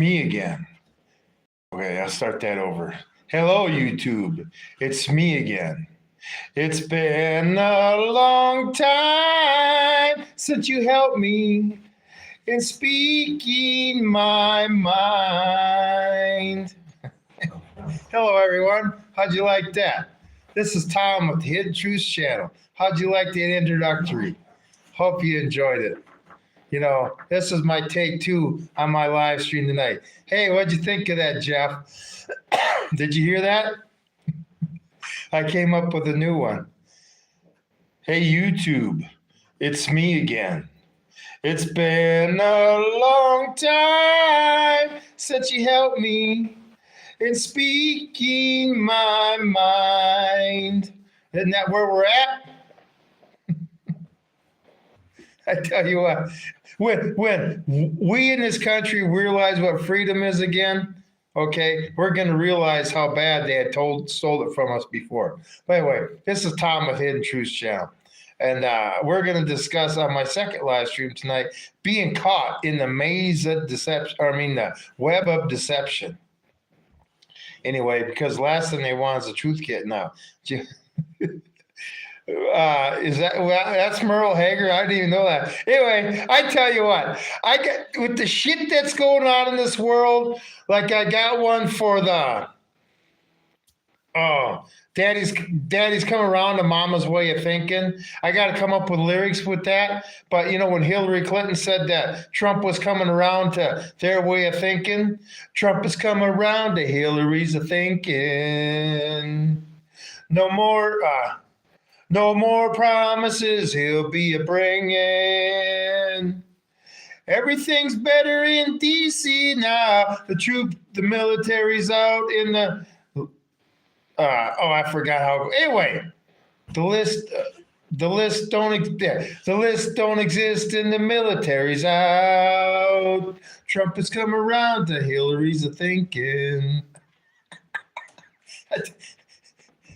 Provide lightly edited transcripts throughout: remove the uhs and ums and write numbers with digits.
Me again. Okay, I'll start that over. Hello, YouTube. It's me again. It's been a long time since you helped me in speaking my mind. Hello, everyone. How'd you like that? This is Tom with the Hidden Truths channel. How'd you like that introductory? Hope you enjoyed it. You know, this is my take two on my live stream tonight. Hey, what'd you think of that, Jeff? Did you hear that? I came up with a new one. Hey, YouTube, it's me again. It's been a long time since you helped me in speaking my mind. Isn't that where we're at? I tell you what, when we in this country realize what freedom is again, okay, we're going to realize how bad they had stole it from us before. But anyway, this is Tom with Hidden Truths channel. And we're going to discuss on my second live stream tonight being caught in the maze of deception, the web of deception. Anyway, because last thing they want is a truth kit now. That's Merle Hager? I didn't even know that. Anyway, I tell you what, I get with the shit that's going on in this world. Like I got one for the daddy's come around to mama's way of thinking. I got to come up with lyrics with that. But you know, when Hillary Clinton said that Trump was coming around to their way of thinking, Trump is coming around to Hillary's of thinking. No more promises he'll be a bringing. Everything's better in D.C. now. The military's out in the. I forgot how. Anyway, the list don't exist, and the military's out. Trump has come around to Hillary's a thinking.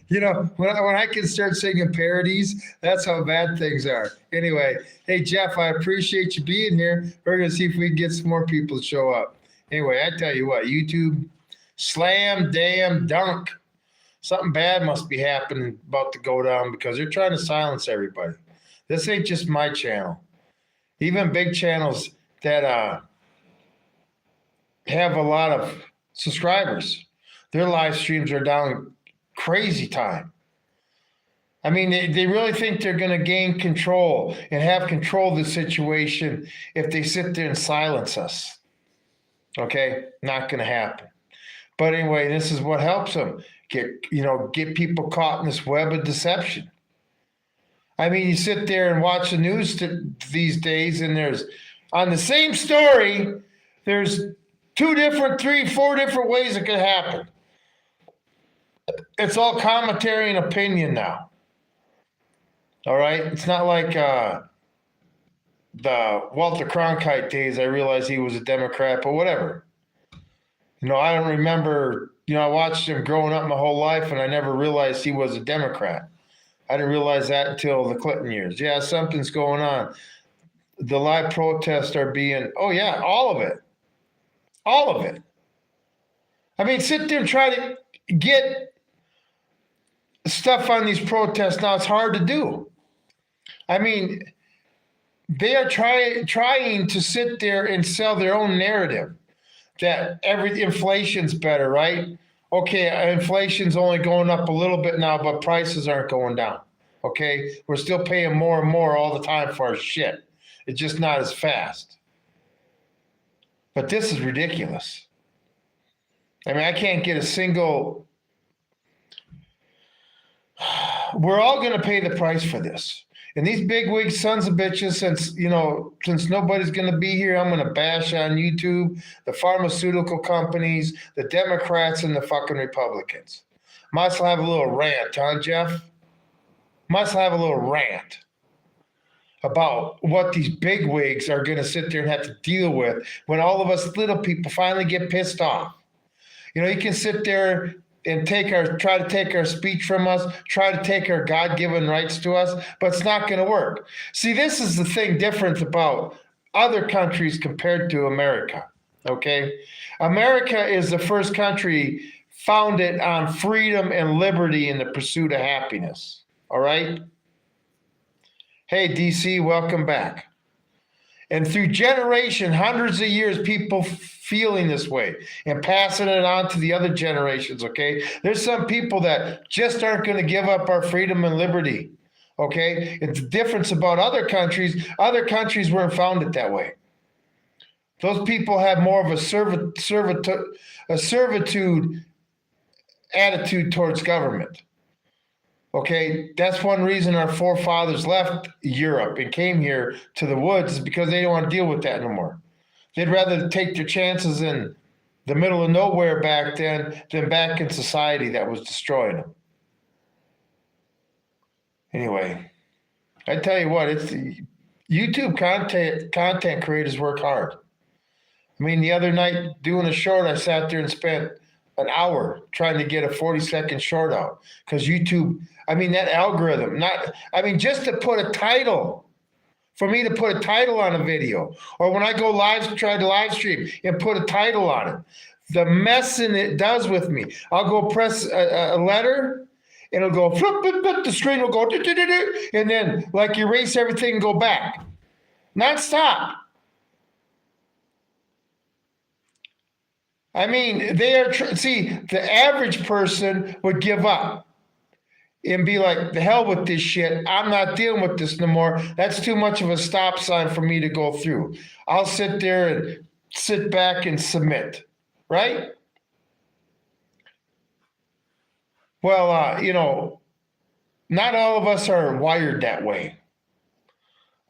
You know, when I can start singing parodies, that's how bad things are. Anyway, hey, Jeff, I appreciate you being here. We're going to see if we can get some more people to show up. Anyway, I tell you what, YouTube, slam, damn, dunk. Something bad must be happening, about to go down, because they're trying to silence everybody. This ain't just my channel. Even big channels that have a lot of subscribers, their live streams are down crazy time. I mean, they really think they're going to gain control and have control of the situation if they sit there and silence us. Okay? Not going to happen. But anyway, this is what helps them get people caught in this web of deception. I mean, you sit there and watch the news these days, and there's, on the same story, there's 2 different, 3, 4 different ways it could happen. It's all commentary and opinion now. All right? It's not like the Walter Cronkite days. I realized he was a Democrat, but whatever. You know, I don't remember, I watched him growing up my whole life, and I never realized he was a Democrat. I didn't realize that until the Clinton years. Yeah, something's going on. The live protests are being, all of it. All of it. I mean, sit there and try to get stuff on these protests now. It's hard to do. I mean, they are trying to sit there and sell their own narrative that inflation's better, right? Okay, inflation's only going up a little bit now, but prices aren't going down. Okay, we're still paying more and more all the time for our shit. It's just not as fast. But this is ridiculous. I mean, I can't get a single. We're all going to pay the price for this. And these bigwig sons of bitches, since nobody's going to be here, I'm going to bash on YouTube the pharmaceutical companies, the Democrats, and the fucking Republicans. Must have a little rant, huh, Jeff? Must have a little rant about what these bigwigs are going to sit there and have to deal with when all of us little people finally get pissed off. You know, you can sit there and try to take our speech from us, try to take our God-given rights to us, but it's not going to work. See, this is the thing different about other countries compared to America. Okay. America is the first country founded on freedom and liberty in the pursuit of happiness. All right. Hey, DC, welcome back. And through generation, hundreds of years, people feeling this way and passing it on to the other generations, okay? There's some people that just aren't going to give up our freedom and liberty, okay? It's the difference about other countries. Other countries weren't founded that way. Those people have more of a servitude attitude towards government. Okay, that's one reason our forefathers left Europe and came here to the woods, is because they don't want to deal with that no more. They'd rather take their chances in the middle of nowhere back then than back in society that was destroying them. Anyway, I tell you what, it's YouTube content creators work hard. I mean, the other night doing a short, I sat there and spent an hour trying to get a 40-second short out because YouTube, I mean, that algorithm, just to put a title, for me to put a title on a video, or when I go try to live stream and put a title on it, the messing it does with me. I'll go press a letter and it'll go, flip, flip, flip, the screen will go, and then like erase everything and go back. Non-stop. I mean, the average person would give up and be like, the hell with this shit. I'm not dealing with this no more. That's too much of a stop sign for me to go through. I'll sit there and sit back and submit, right? Well, not all of us are wired that way.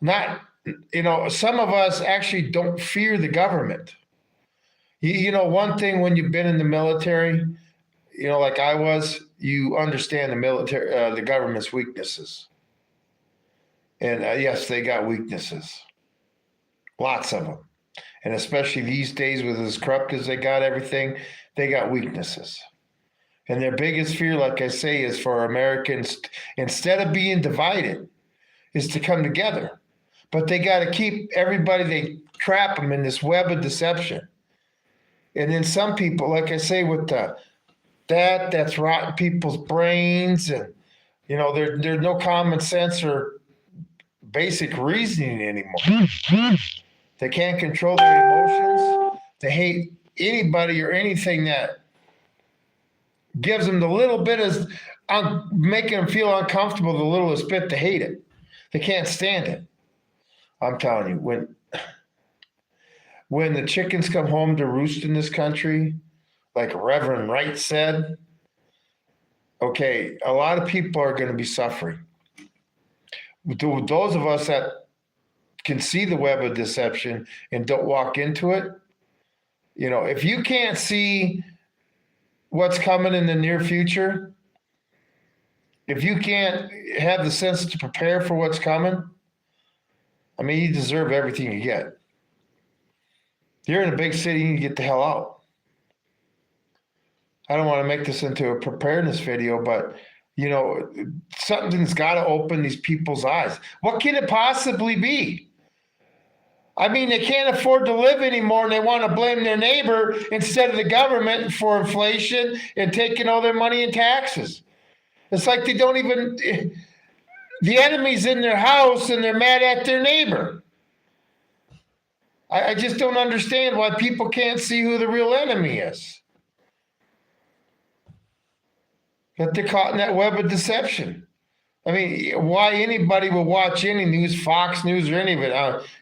Some of us actually don't fear the government. One thing when you've been in the military, like I was, you understand the military, the government's weaknesses. And yes, they got weaknesses. Lots of them. And especially these days with as corrupt as they got everything, they got weaknesses. And their biggest fear, like I say, is for Americans, instead of being divided, is to come together. But they got to keep everybody, they trap them in this web of deception. And then some people, like I say, with that's rotting people's brains, and there's no common sense or basic reasoning anymore. They can't control their emotions. They hate anybody or anything that gives them the little bit of making them feel uncomfortable, the littlest bit to hate it. They can't stand it. I'm telling you, when the chickens come home to roost in this country, like Reverend Wright said, okay, a lot of people are going to be suffering. Those of us that can see the web of deception and don't walk into it, if you can't see what's coming in the near future, if you can't have the sense to prepare for what's coming, I mean, you deserve everything you get. You're in a big city, you need to get the hell out. I don't want to make this into a preparedness video, but, something's got to open these people's eyes. What can it possibly be? I mean, they can't afford to live anymore, and they want to blame their neighbor instead of the government for inflation and taking all their money in taxes. It's like they don't even, the enemy's in their house and they're mad at their neighbor. I just don't understand why people can't see who the real enemy is. But they're caught in that web of deception. I mean, why anybody will watch any news, Fox News or any of it,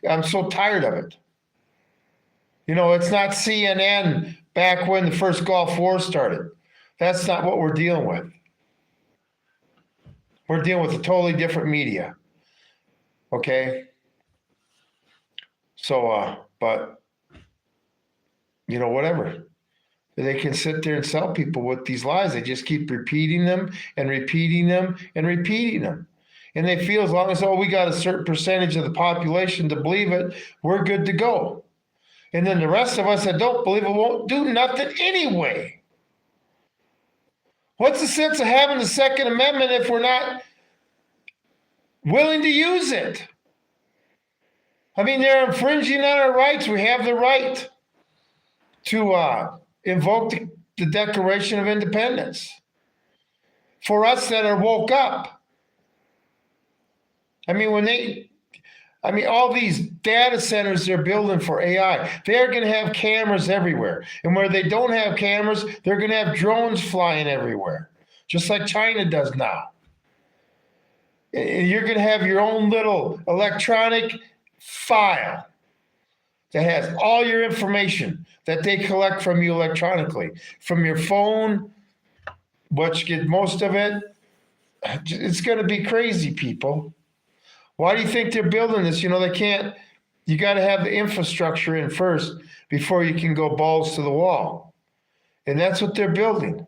I'm so tired of it. It's not CNN back when the first Gulf War started. That's not what we're dealing with. We're dealing with a totally different media. Okay? So, but, whatever. They can sit there and sell people with these lies. They just keep repeating them and repeating them and repeating them. And they feel as long as, we got a certain percentage of the population to believe it, we're good to go. And then the rest of us that don't believe it won't do nothing anyway. What's the sense of having the Second Amendment if we're not willing to use it? I mean, they're infringing on our rights. We have the right. to invoke the Declaration of Independence for us that are woke up. I mean, all these data centers they're building for AI, they're going to have cameras everywhere. And where they don't have cameras, they're going to have drones flying everywhere, just like China does now. And you're going to have your own little electronic file that has all your information that they collect from you electronically, from your phone, which get most of it. It's going to be crazy, people. Why do you think they're building this? They can't, you got to have the infrastructure in first before you can go balls to the wall. And that's what they're building.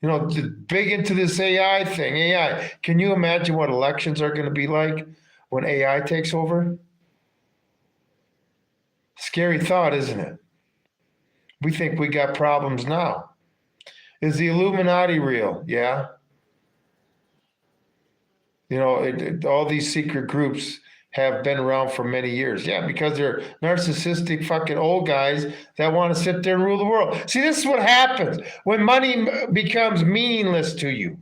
Big into this AI thing. AI. Can you imagine what elections are going to be like when AI takes over? Scary thought, isn't it? We think we got problems now. Is the Illuminati real? Yeah. All these secret groups have been around for many years. Yeah, because they're narcissistic fucking old guys that want to sit there and rule the world. See, this is what happens when money becomes meaningless to you.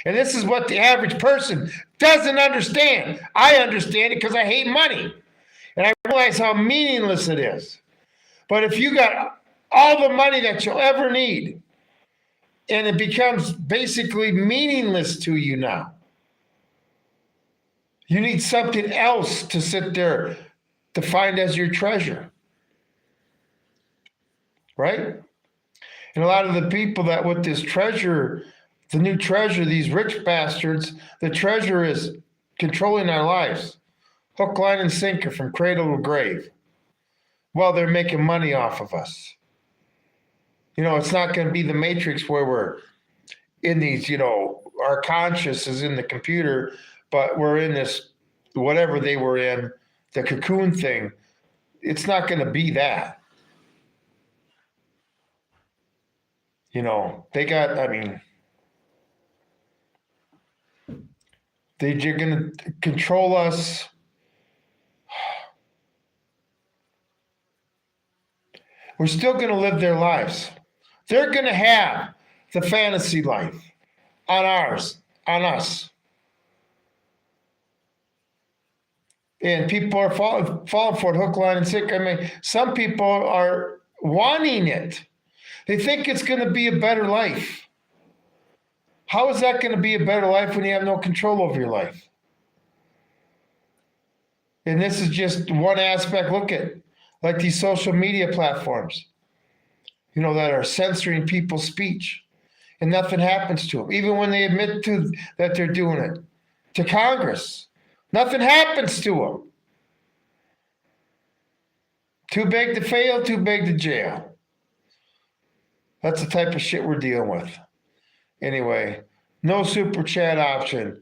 And this is what the average person doesn't understand. I understand it because I hate money. And I realize how meaningless it is. But if you got all the money that you'll ever need, and it becomes basically meaningless to you now, you need something else to sit there to find as your treasure. Right? And a lot of the people that with this treasure, the new treasure, these rich bastards, the treasure is controlling our lives. Hook, line, and sinker from cradle to grave. Well, they're making money off of us. It's not going to be the Matrix where we're in these, our conscious is in the computer, but we're in this, whatever they were in, the cocoon thing. It's not going to be that. They're going to control us. We're still going to live their lives. They're going to have the fantasy life on us. And people are falling for it, hook, line, and sinker. I mean, some people are wanting it. They think it's going to be a better life. How is that going to be a better life when you have no control over your life? And this is just one aspect. Look at like these social media platforms, that are censoring people's speech, and nothing happens to them. Even when they admit to that they're doing it to Congress, nothing happens to them. Too big to fail, too big to jail. That's the type of shit we're dealing with. Anyway, no super chat option.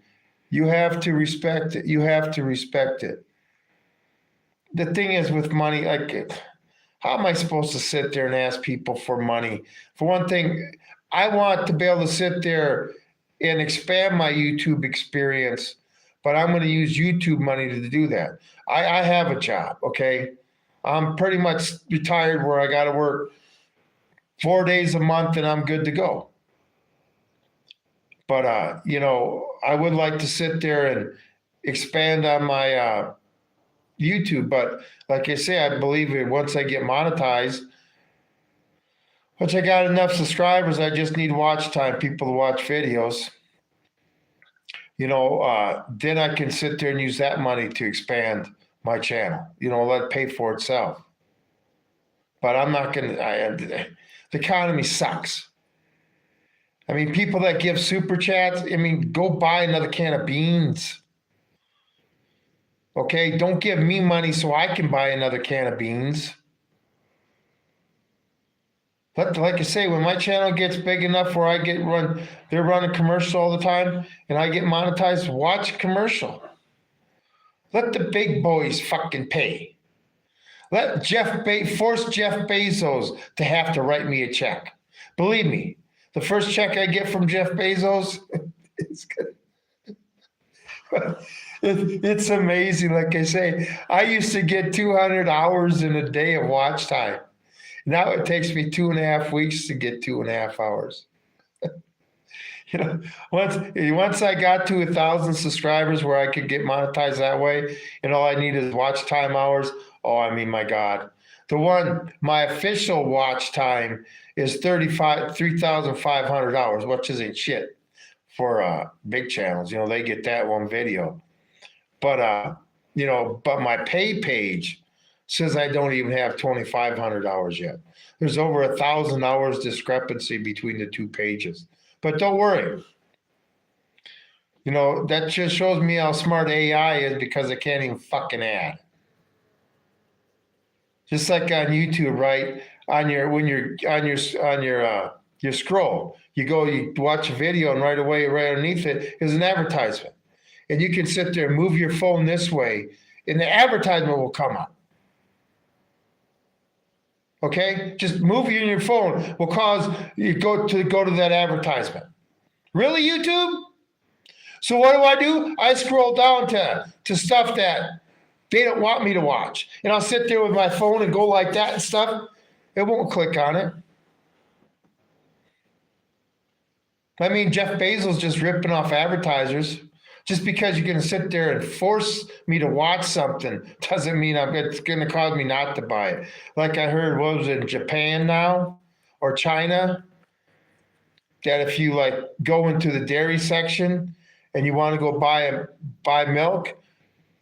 You have to respect it. The thing is with money, like, how am I supposed to sit there and ask people for money? For one thing, I want to be able to sit there and expand my YouTube experience, but I'm going to use YouTube money to do that. I have a job, okay? I'm pretty much retired where I got to work 4 days a month and I'm good to go. But, I would like to sit there and expand on my YouTube. But like I say, I believe it once I get monetized, once I got enough subscribers, I just need watch time, people to watch videos. Then I can sit there and use that money to expand my channel, let it pay for itself. But I'm not going to, the economy sucks. I mean, people that give super chats, go buy another can of beans. Okay, don't give me money so I can buy another can of beans. But like I say, when my channel gets big enough where they're running commercial all the time, and I get monetized, watch commercial. Let the big boys fucking pay. Let force Jeff Bezos to have to write me a check. Believe me, the first check I get from Jeff Bezos, it's amazing. Like I say, I used to get 200 hours in a day of watch time. Now it takes me 2.5 weeks to get 2.5 hours. You know, once I got to 1,000 subscribers where I could get monetized that way, and all I need is watch time hours. Oh, I mean, my God, my official watch time is 3,500 hours, which isn't shit for big channels. You know, they get that one video, but but my pay page says I don't even have 2,500 hours yet. There's over 1,000 hours discrepancy between the two pages. But don't worry. You know, that just shows me how smart AI is because it can't even fucking add. Just like on YouTube, right? Your scroll, you watch a video, and right away, right underneath it is an advertisement. And you can sit there and move your phone this way, and the advertisement will come up. Okay, just moving your phone will cause you go to that advertisement. Really, YouTube? So what do? I scroll down to stuff that they don't want me to watch, and I'll sit there with my phone and go like that and stuff. It won't click on it. I mean, Jeff Bezos just ripping off advertisers. Just because you're going to sit there and force me to watch something doesn't mean it's going to cause me not to buy it. Like I heard, what was it, in Japan now or China, that if you like go into the dairy section and you want to go buy milk,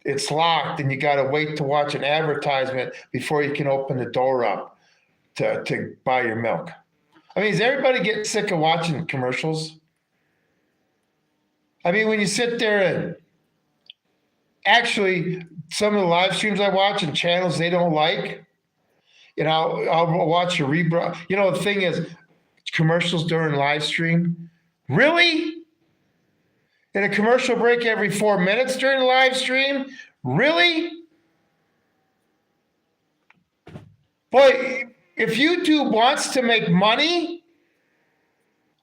it's locked and you got to wait to watch an advertisement before you can open the door up to buy your milk. I mean, is everybody getting sick of watching commercials? I mean, when you sit there and actually some of the live streams I watch and channels they don't like, and I'll watch a rebroad. You know, the thing is, commercials during live stream. Really? In a commercial break every 4 minutes during the live stream? Really? Boy, if YouTube wants to make money,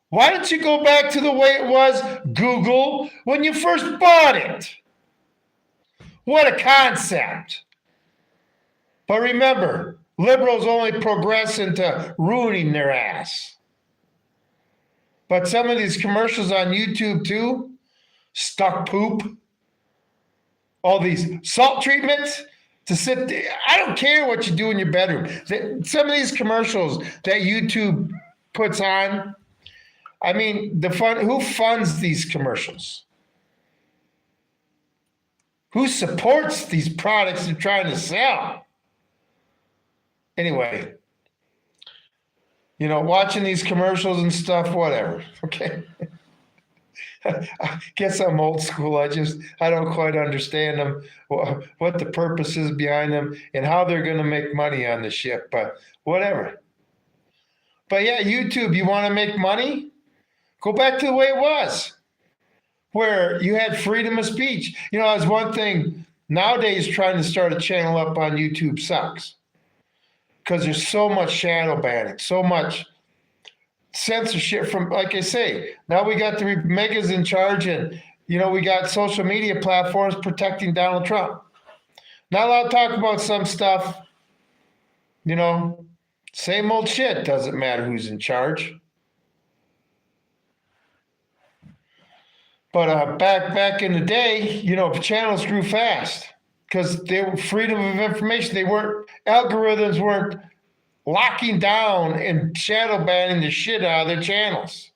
why don't you go back to the way it was, Google, when you first bought it? What a concept. But remember, liberals only progress into ruining their ass. But some of these commercials on YouTube too, stuck poop, all these salt treatments to sit there. I don't care what you do in your bedroom. Some of these commercials that YouTube puts on, I mean, who funds these commercials? Who supports these products they're trying to sell? Anyway, you know, watching these commercials and stuff, whatever. Okay. I guess I'm old school. I don't quite understand them, what the purpose is behind them, and how they're going to make money on the ship, but whatever. But yeah, YouTube, you want to make money? Go back to the way it was, where you had freedom of speech. You know, that's one thing. Nowadays, trying to start a channel up on YouTube sucks because there's so much shadow banning, so much censorship from, like I say, now we got the megas in charge, and, you know, we got social media platforms protecting Donald Trump. Not allowed to talk about some stuff, you know, same old shit. Doesn't matter who's in charge. But back in the day, you know, channels grew fast because they were freedom of information. Algorithms weren't locking down and shadow banning the shit out of their channels.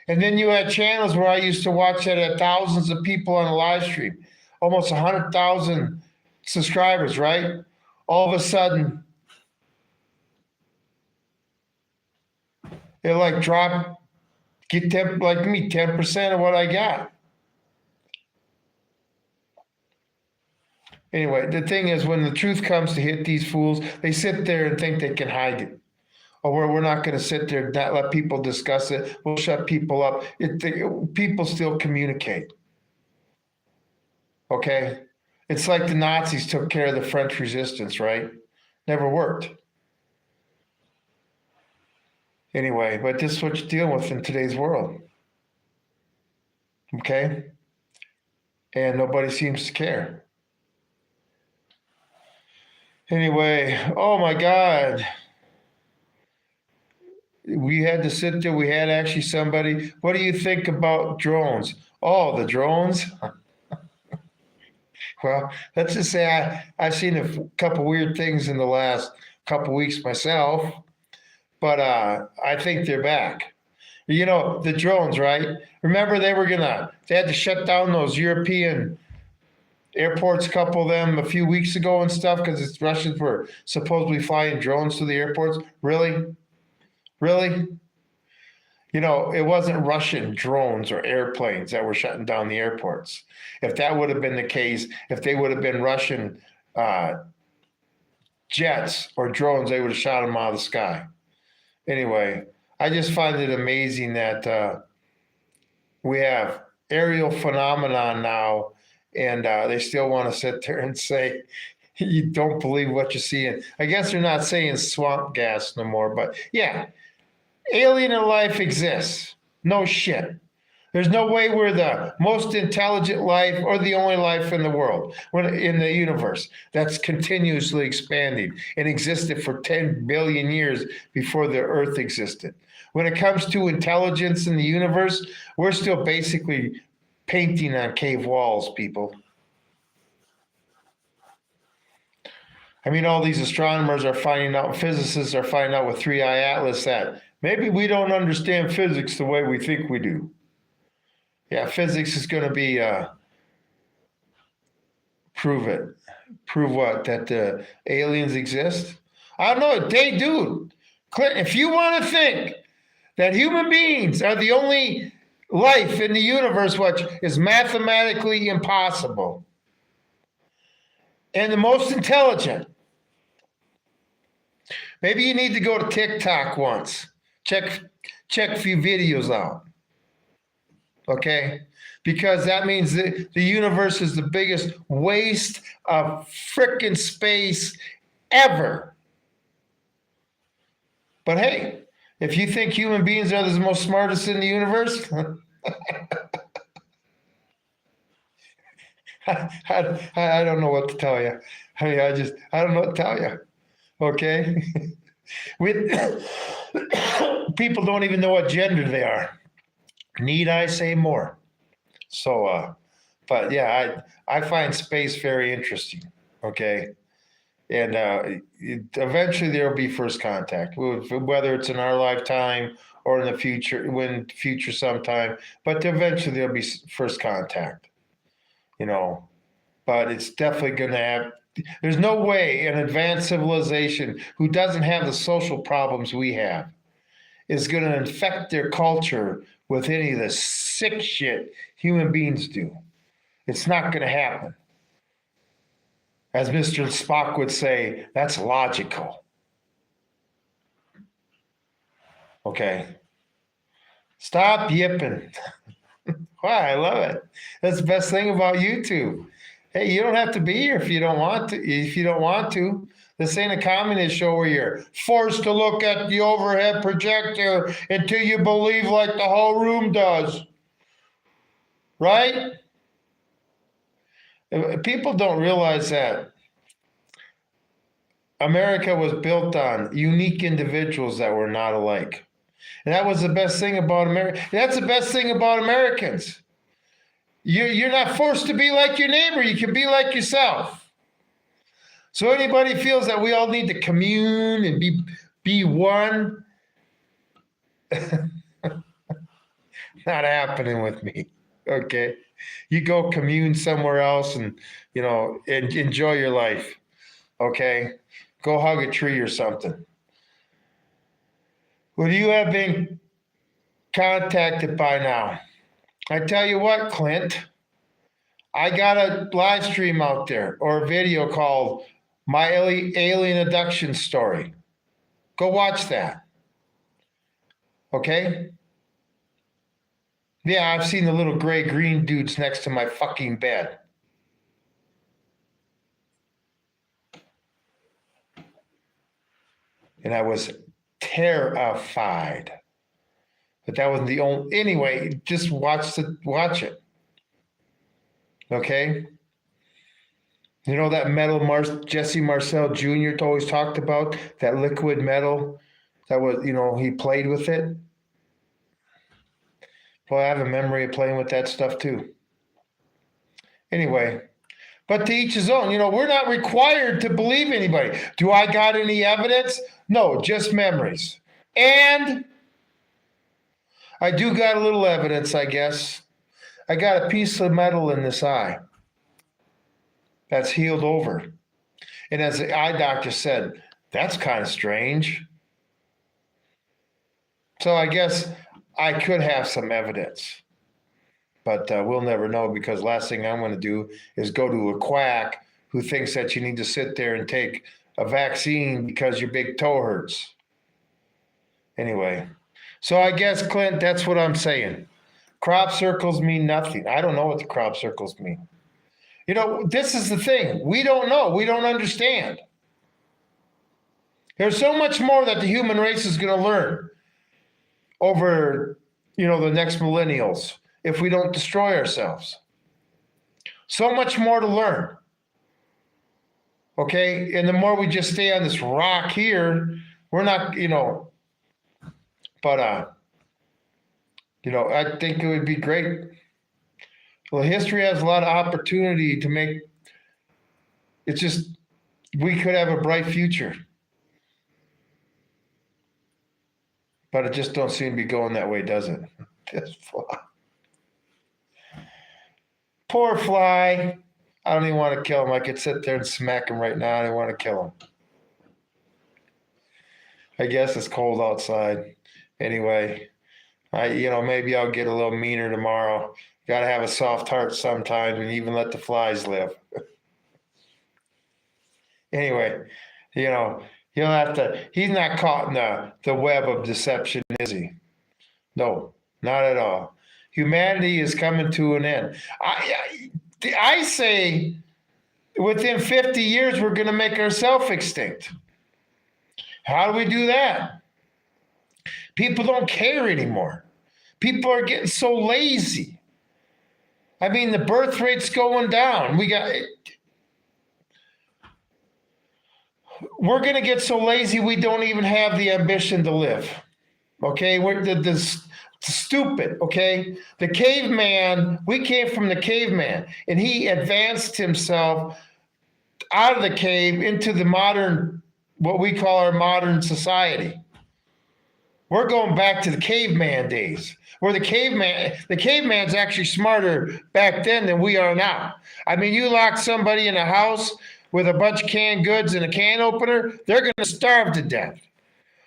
And then you had channels where I used to watch that had thousands of people on a live stream, almost 100,000 subscribers, right? All of a sudden, it like dropped. Get 10% of what I got. Anyway, the thing is, when the truth comes to hit these fools, they sit there and think they can hide it. Or we're not going to sit there and not let people discuss it. We'll shut people up. People still communicate. Okay? It's like the Nazis took care of the French resistance, right? Never worked. Anyway, but this is what you're dealing with in today's world. Okay? And nobody seems to care. Anyway, oh my God. We had to sit there. We had actually somebody. What do you think about drones? Oh, the drones. Well, let's just say I've seen couple weird things in the last couple weeks myself, but I think they're back. You know, the drones, right? Remember they had to shut down those European airports, a couple of them a few weeks ago and stuff, because it's Russians were supposedly flying drones to the airports. Really? Really? You know, it wasn't Russian drones or airplanes that were shutting down the airports. If that would have been the case, if they would have been Russian jets or drones, they would have shot them out of the sky. Anyway, I just find it amazing that we have aerial phenomenon now, and they still want to sit there and say, you don't believe what you're seeing. I guess they're not saying swamp gas no more, but yeah, alien life exists. No shit. There's no way we're the most intelligent life or the only life in the world, in the universe, that's continuously expanding and existed for 10 billion years before the Earth existed. When it comes to intelligence in the universe, we're still basically painting on cave walls, people. I mean, all these astronomers are finding out, physicists are finding out with 3i Atlas that maybe we don't understand physics the way we think we do. Yeah, physics is going to be prove it. Prove what? That the aliens exist? I don't know. They do. Clinton, if you want to think that human beings are the only life in the universe, which is mathematically impossible, and the most intelligent, maybe you need to go to TikTok once. Check a few videos out. Okay? Because that means that the universe is the biggest waste of frickin' space ever. But hey, if you think human beings are the most smartest in the universe, I don't know what to tell you. I mean, I don't know what to tell you. Okay? People don't even know what gender they are. Need I say more? So, but yeah, I find space very interesting. Okay. And eventually there will be first contact, whether it's in our lifetime or in the future sometime, but eventually there'll be first contact, you know, but it's definitely going to have, there's no way an advanced civilization who doesn't have the social problems we have is going to infect their culture with any of the sick shit human beings do. It's not going to happen. As Mr. Spock would say, that's logical. Okay. Stop yipping. Wow, I love it. That's the best thing about YouTube. Hey, you don't have to be here if you don't want to. If you don't want to. This ain't a communist show where you're forced to look at the overhead projector until you believe like the whole room does. Right? People don't realize that America was built on unique individuals that were not alike. And that was the best thing about America. That's the best thing about Americans. You're not forced to be like your neighbor. You can be like yourself. So anybody feels that we all need to commune and be one, not happening with me. Okay. You go commune somewhere else and, you know, enjoy your life. Okay. Go hug a tree or something. Would you have been contacted by now? I tell you what, Clint, I got a live stream out there or a video called My Alien Abduction Story. Go watch that. Okay? Yeah, I've seen the little gray-green dudes next to my fucking bed. And I was terrified. But that wasn't the only. Anyway, just watch it. Okay? You know that metal Jesse Marcel Jr. always talked about? That liquid metal? that was, he played with it. Well, I have a memory of playing with that stuff too. Anyway, but to each his own. We're not required to believe anybody. Do I got any evidence? No, just memories. And I do got a little evidence, I guess. I got a piece of metal in this eye that's healed over. And as the eye doctor said, that's kind of strange. So I guess I could have some evidence. But we'll never know, because last thing I'm going to do is go to a quack who thinks that you need to sit there and take a vaccine because your big toe hurts. Anyway, so I guess, Clint, that's what I'm saying. Crop circles mean nothing. I don't know what the crop circles mean. This is the thing. We don't know. We don't understand. There's so much more that the human race is going to learn over, the next millennials if we don't destroy ourselves. So much more to learn. Okay? And the more we just stay on this rock here, we're not, but, I think it would be great. Well, history has a lot of opportunity to make, it's just, we could have a bright future. But it just don't seem to be going that way, does it? This fly. Poor fly. I don't even want to kill him. I could sit there and smack him right now. I don't want to kill him. I guess it's cold outside. Anyway, maybe I'll get a little meaner tomorrow. Got to have a soft heart sometimes and even let the flies live. Anyway, he'll have to, he's not caught in the web of deception, is he? No, not at all. Humanity is coming to an end. I say within 50 years, we're going to make ourselves extinct. How do we do that? People don't care anymore. People are getting so lazy. I mean, the birth rate's going down. We're going to get so lazy we don't even have the ambition to live. Okay? We're stupid, okay? The caveman, we came from the caveman, and he advanced himself out of the cave into the modern, what we call our modern society. We're going back to the caveman days, where the caveman's actually smarter back then than we are now. I mean, you lock somebody in a house with a bunch of canned goods and a can opener, they're going to starve to death.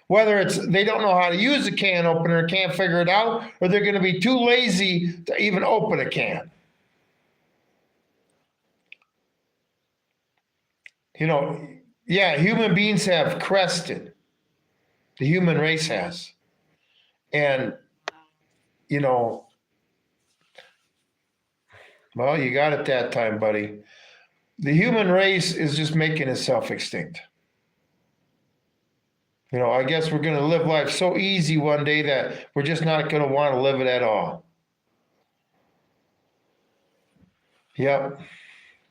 Whether it's they don't know how to use a can opener, can't figure it out, or they're going to be too lazy to even open a can. Human beings have crested. The human race has. And, well, you got it that time, buddy. The human race is just making itself extinct. I guess we're going to live life so easy one day that we're just not going to want to live it at all. Yep.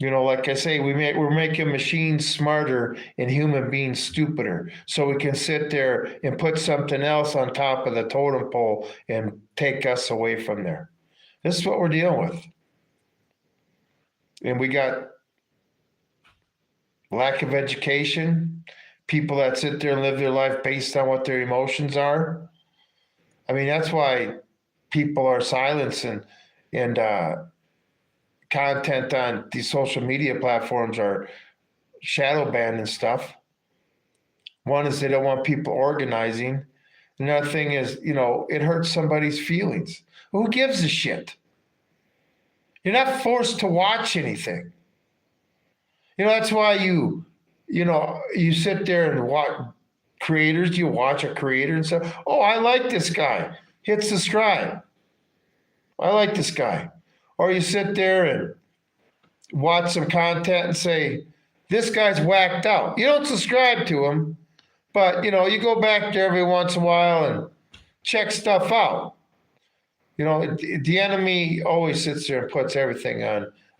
Like I say, we're making machines smarter and human beings stupider. So we can sit there and put something else on top of the totem pole and take us away from there. This is what we're dealing with. And we got lack of education, people that sit there and live their life based on what their emotions are. I mean, that's why people are silenced and content on these social media platforms are shadow banned and stuff. One is they don't want people organizing. Another thing is, it hurts somebody's feelings. Who gives a shit? You're not forced to watch anything. That's why you sit there and watch creators. You watch a creator and say, oh, I like this guy. Hit subscribe. I like this guy. Or you sit there and watch some content and say, this guy's whacked out. You don't subscribe to him, but, you go back there every once in a while and check stuff out. The enemy always sits there and puts everything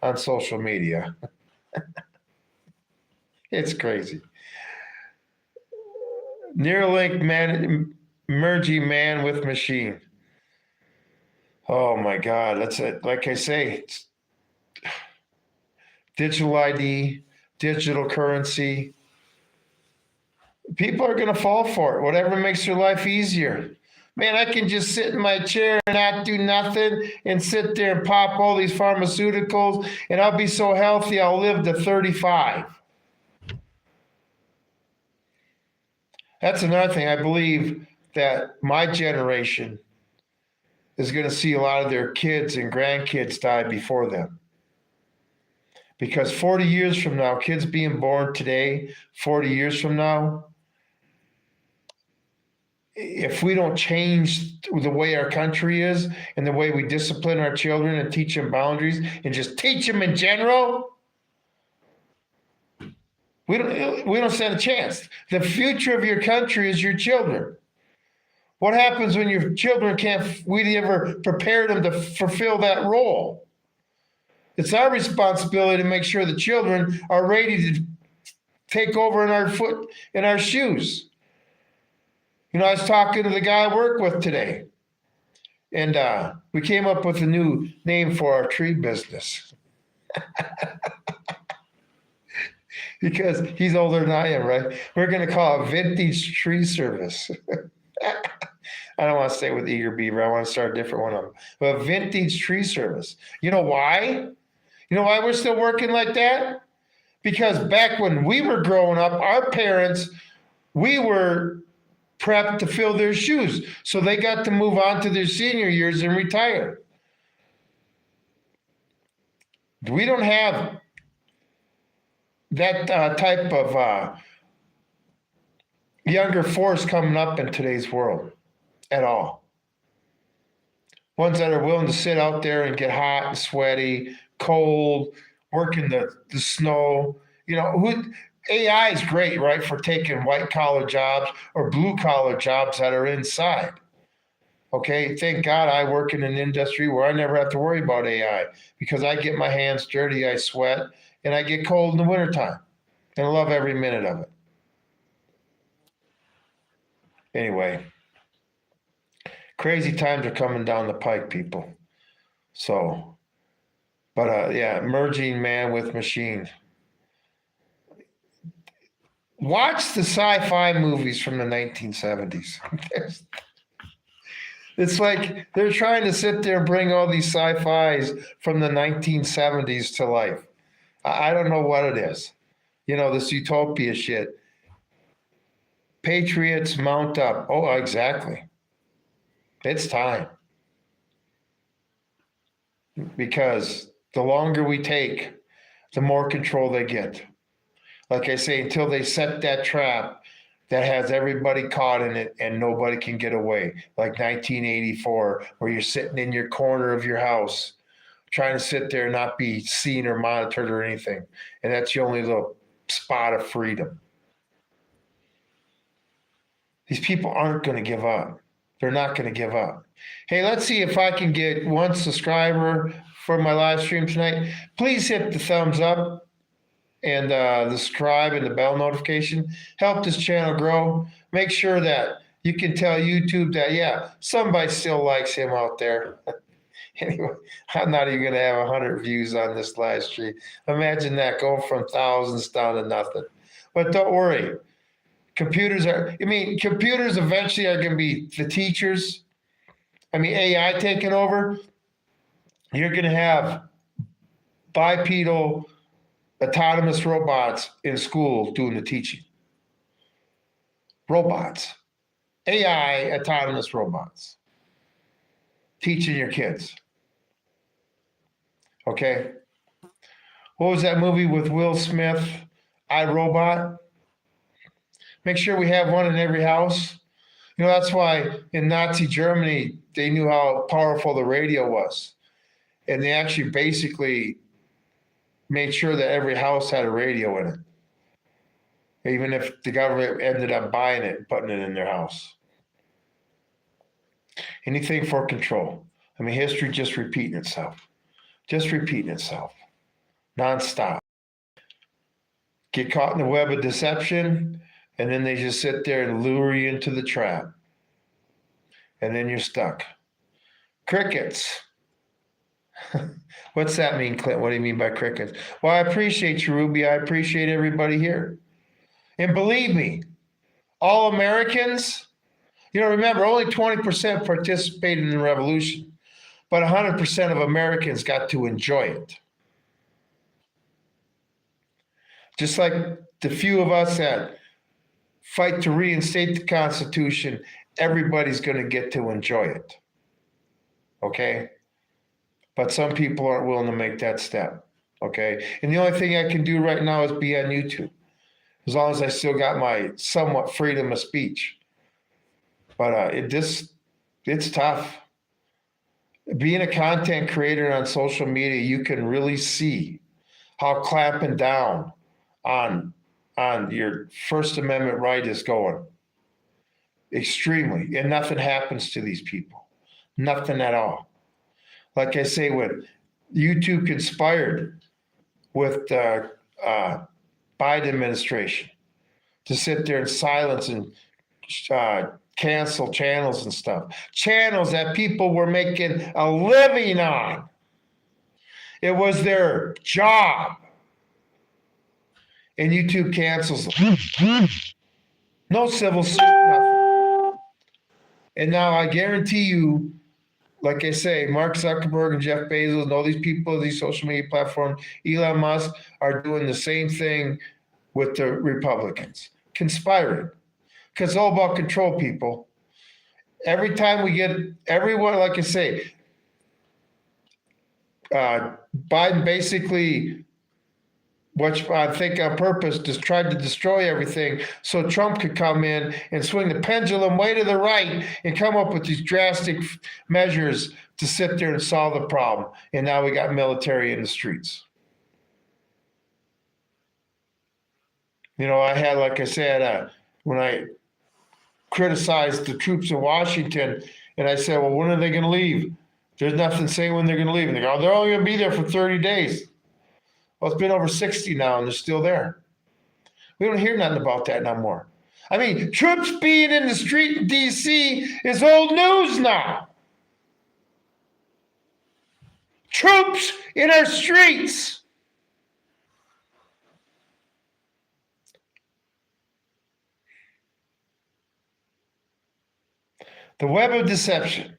on social media. It's crazy. Neuralink man, merging man with machine. Oh my God, that's it. Like I say, it's digital ID, digital currency. People are going to fall for it, whatever makes their life easier. Man, I can just sit in my chair and not do nothing and sit there and pop all these pharmaceuticals, and I'll be so healthy I'll live to 35. That's another thing. I believe that my generation is going to see a lot of their kids and grandkids die before them. Because 40 years from now, kids being born today, 40 years from now, if we don't change the way our country is and the way we discipline our children and teach them boundaries and just teach them in general, we don't stand a chance. The future of your country is your children. What happens when your children we never prepare them to fulfill that role? It's our responsibility to make sure the children are ready to take over in our shoes. You know, I was talking to the guy I work with today, and we came up with a new name for our tree business. Because he's older than I am, right? We're going to call it Vintage Tree Service. I don't want to stay with Eager Beaver. I want to start a different one of them. But Vintage Tree Service. You know why? You know why we're still working like that? Because back when we were growing up, our parents, we were prepped to fill their shoes. So they got to move on to their senior years and retire. We don't have that type of younger force coming up in today's world at all. Ones that are willing to sit out there and get hot and sweaty, cold, work in the snow. You know, AI is great, right, for taking white collar jobs or blue collar jobs that are inside. Okay, thank God I work in an industry where I never have to worry about AI because I get my hands dirty, I sweat, and I get cold in the wintertime. And I love every minute of it. Anyway, crazy times are coming down the pike, people. So, but yeah, merging man with machine. Watch the sci-fi movies from the 1970s. It's like they're trying to sit there and bring all these sci-fis from the 1970s to life. I don't know what it is. You know, this utopia shit. Patriots mount up. Oh, exactly. It's time. Because the longer we take, the more control they get. Like I say, until they set that trap that has everybody caught in it and nobody can get away. Like 1984, where you're sitting in your corner of your house, trying to sit there and not be seen or monitored or anything. And that's your only little spot of freedom. These people aren't going to give up. They're not going to give up. Hey, let's see if I can get one subscriber for my live stream tonight. Please hit the thumbs up and the subscribe and the bell notification. Help this channel grow. Make sure that you can tell YouTube that, yeah, somebody still likes him out there. Anyway, I'm not even going to have 100 views on this live stream. Imagine that, going from thousands down to nothing. But don't worry. Computers eventually are going to be the teachers. AI taking over. You're going to have bipedal autonomous robots in school doing the teaching. Robots. AI autonomous robots. Teaching your kids. Okay? What was that movie with Will Smith? I, Robot? Make sure we have one in every house. You know, that's why in Nazi Germany, they knew how powerful the radio was. And they actually basically made sure that every house had a radio in it. Even if the government ended up buying it and putting it in their house. Anything for control. History just repeating itself. Just repeating itself. Nonstop. Get caught in the web of deception. And then they just sit there and lure you into the trap. And then you're stuck. Crickets. What's that mean, Clint? What do you mean by crickets? Well, I appreciate you, Ruby. I appreciate everybody here. And believe me, all Americans, remember, only 20% participated in the revolution, but 100% of Americans got to enjoy it. Just like the few of us that fight to reinstate the Constitution, everybody's going to get to enjoy it. Okay? But some people aren't willing to make that step. Okay? And the only thing I can do right now is be on YouTube, as long as I still got my somewhat freedom of speech. But it's tough. Being a content creator on social media, you can really see how clamping down on your First Amendment right is going. Extremely. And nothing happens to these people. Nothing at all. Like I say, when YouTube conspired with the Biden administration to sit there and silence and cancel channels and stuff. Channels that people were making a living on. It was their job. And YouTube cancels them. No civil suit, nothing. And now I guarantee you, like I say, Mark Zuckerberg and Jeff Bezos and all these people, these social media platforms, Elon Musk, are doing the same thing with the Republicans, conspiring. Because it's all about control, people. Every time we get everyone, like I say, Biden basically, which I think on purpose, just tried to destroy everything so Trump could come in and swing the pendulum way to the right and come up with these drastic measures to sit there and solve the problem. And now we got military in the streets. I had, like I said, when I criticized the troops in Washington, and I said, well, when are they going to leave? There's nothing saying when they're going to leave. And they go, they're only going to be there for 30 days. Well, it's been over 60 now, and they're still there. We don't hear nothing about that no more. I mean, troops being in the street in D.C. is old news now. Troops in our streets. The web of deception.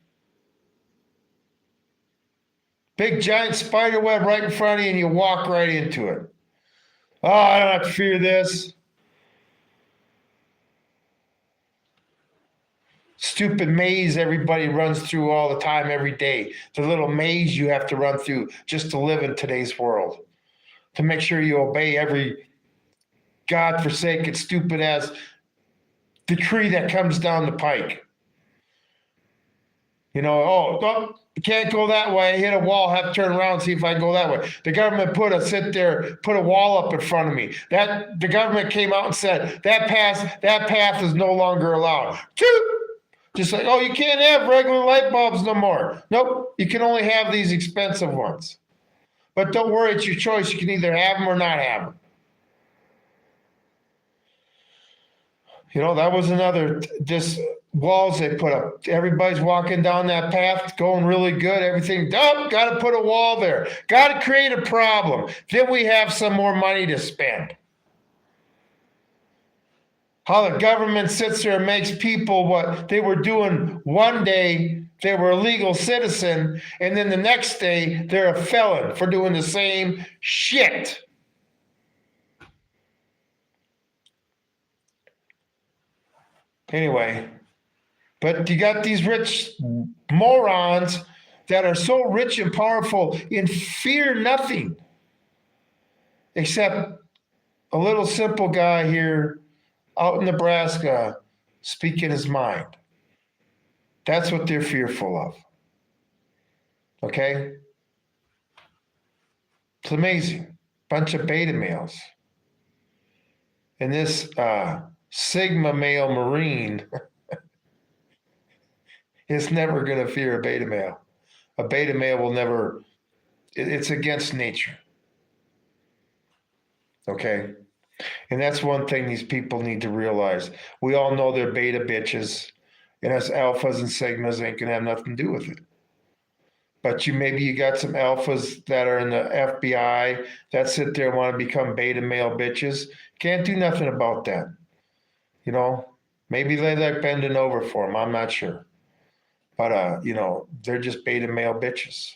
Big giant spider web right in front of you, and you walk right into it. Oh, I don't have to fear this. Stupid maze everybody runs through all the time, every day. The little maze you have to run through just to live in today's world. To make sure you obey every godforsaken, stupid-ass decree that comes down the pike. You can't go that way. Hit a wall, have to turn around and see if I can go that way. The government put a wall up in front of me. The government came out and said that path is no longer allowed. Just like, you can't have regular light bulbs no more. Nope, you can only have these expensive ones. But don't worry, it's your choice. You can either have them or not have them. That was another, this walls they put up. Everybody's walking down that path, going really good. Everything, got to put a wall there. Got to create a problem. Then we have some more money to spend. How the government sits there and makes people what they were doing one day, they were a legal citizen, and then the next day they're a felon for doing the same shit. Anyway, but you got these rich morons that are so rich and powerful and fear nothing except a little simple guy here out in Nebraska speaking his mind. That's what they're fearful of. Okay? It's amazing. Bunch of beta males. And this Sigma male Marine is never going to fear a beta male. A beta male will never, it's against nature. Okay? And that's one thing these people need to realize. We all know they're beta bitches, and us alphas and sigmas ain't gonna have nothing to do with it. But maybe you got some alphas that are in the FBI that sit there and want to become beta male bitches. Can't do nothing about that. Maybe they like bending over for them. I'm not sure. But they're just beta male bitches.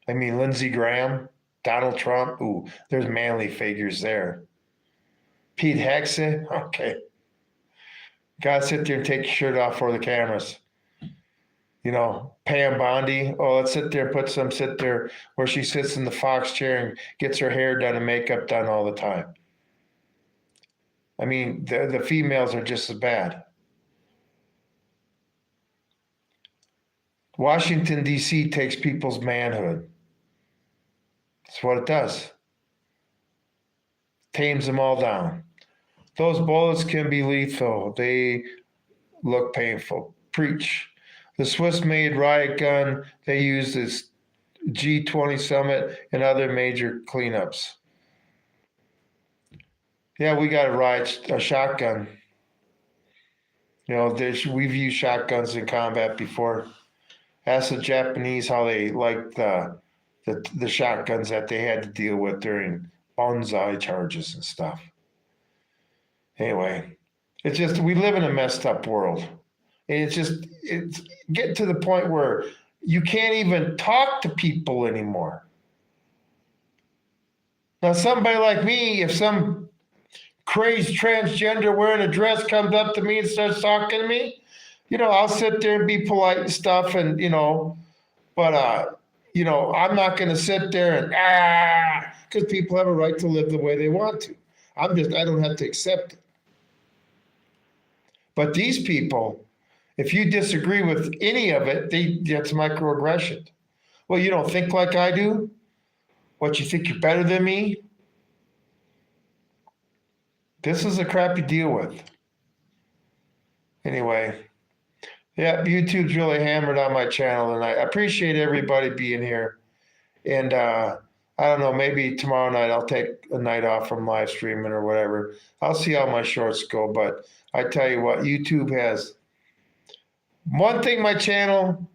I mean, Lindsey Graham, Donald Trump. Ooh, there's manly figures there. Pete Hegseth. Okay. Gotta sit there and take your shirt off for the cameras. Pam Bondi. Oh, let's sit there where she sits in the Fox chair and gets her hair done and makeup done all the time. I mean, the females are just as bad. Washington, D.C. takes people's manhood. That's what it does. Tames them all down. Those bullets can be lethal. They look painful. Preach. The Swiss-made riot gun they use is G20 summit and other major cleanups. Yeah, we got a shotgun. We've used shotguns in combat before. Ask the Japanese how they liked the shotguns that they had to deal with during bonsai charges and stuff. Anyway, it's just we live in a messed up world. And it's getting to the point where you can't even talk to people anymore. Now, somebody like me, if some crazed transgender wearing a dress comes up to me and starts talking to me, I'll sit there and be polite and stuff, and but I'm not going to sit there and because people have a right to live the way they want to. I don't have to accept it. But these people, if you disagree with any of it, that's microaggression. Well, you don't think like I do? What, you think you're better than me? This is a crap you deal with. Anyway, yeah, YouTube's really hammered on my channel, and I appreciate everybody being here. And I don't know, maybe tomorrow night I'll take a night off from live streaming or whatever. I'll see how my shorts go, but I tell you what, YouTube has one thing, my channel,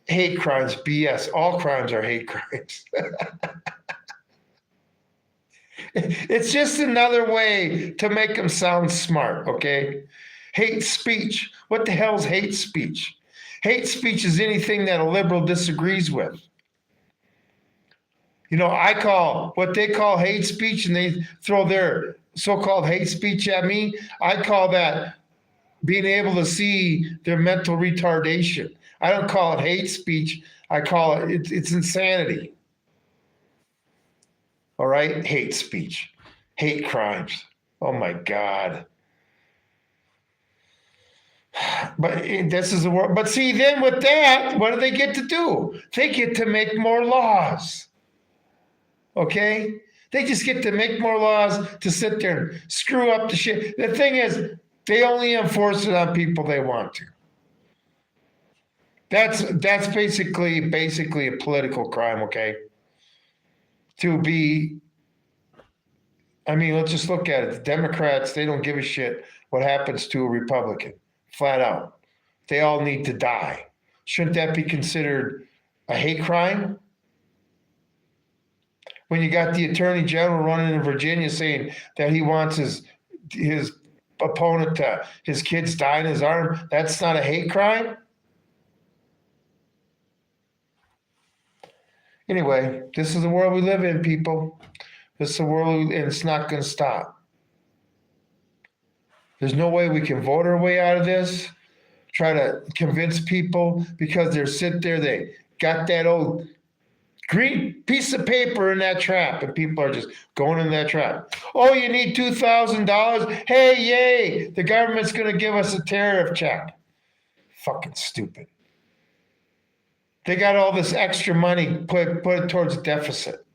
hate crimes, BS. All crimes are hate crimes. It's just another way to make them sound smart, okay? Hate speech. What the hell is hate speech? Hate speech is anything that a liberal disagrees with. I call what they call hate speech, and they throw their so-called hate speech at me. I call that being able to see their mental retardation. I don't call it hate speech. I call it's insanity. All right? Hate speech. Hate crimes. Oh my God. But this is the world. But see, then with that, what do they get to do? They get to make more laws. Okay? They just get to make more laws to sit there and screw up the shit. The thing is, they only enforce it on people they want to. That's basically a political crime, okay? Let's just look at it. The Democrats, they don't give a shit what happens to a Republican. Flat out. They all need to die. Shouldn't that be considered a hate crime? When you got the Attorney General running in Virginia saying that he wants his opponent to his kids die in his arm, that's not a hate crime? Anyway, this is the world we live in, people. This is the world, and it's not going to stop. There's no way we can vote our way out of this, try to convince people because they got that old green piece of paper in that trap, and people are just going in that trap. Oh, you need $2,000? Hey, yay, the government's going to give us a tariff check. Fucking stupid. They got all this extra money, put it towards a deficit.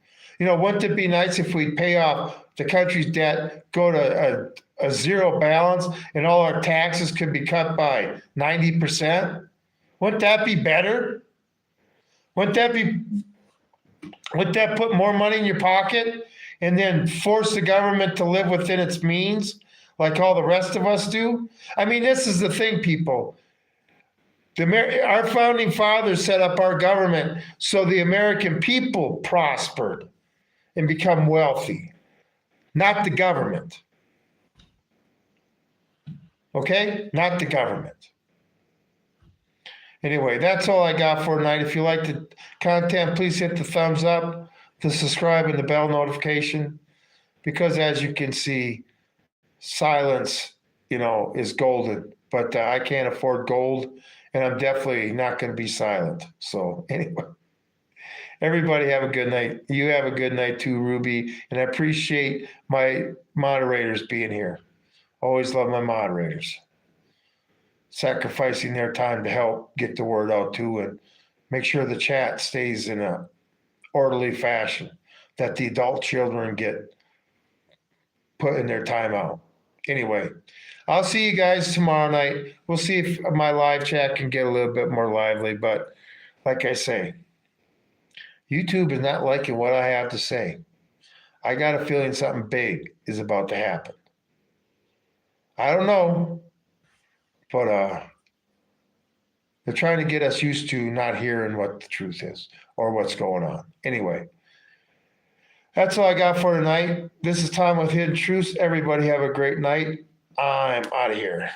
Wouldn't it be nice if we'd pay off the country's debt, go to a zero balance, and all our taxes could be cut by 90%? Wouldn't that be better? Wouldn't that put more money in your pocket? and then force the government to live within its means like all the rest of us do? I mean, this is the thing, people. Our founding fathers set up our government so the American people prospered and become wealthy, not the government. Okay? Not the government. Anyway, that's all I got for tonight. If you like the content, please hit the thumbs up, the subscribe, and the bell notification. Because as you can see, silence, is golden. But I can't afford gold, and I'm definitely not going to be silent. So anyway, everybody have a good night. You have a good night too, Ruby. And I appreciate my moderators being here. Always love my moderators. Sacrificing their time to help get the word out too, and make sure the chat stays in a orderly fashion, that the adult children get put in their time out. Anyway, I'll see you guys tomorrow night. We'll see if my live chat can get a little bit more lively, but like I say, YouTube is not liking what I have to say. I got a feeling something big is about to happen. I don't know. But they're trying to get us used to not hearing what the truth is or what's going on. Anyway, that's all I got for tonight. This is Tom with Hidden Truths. Everybody have a great night. I'm out of here.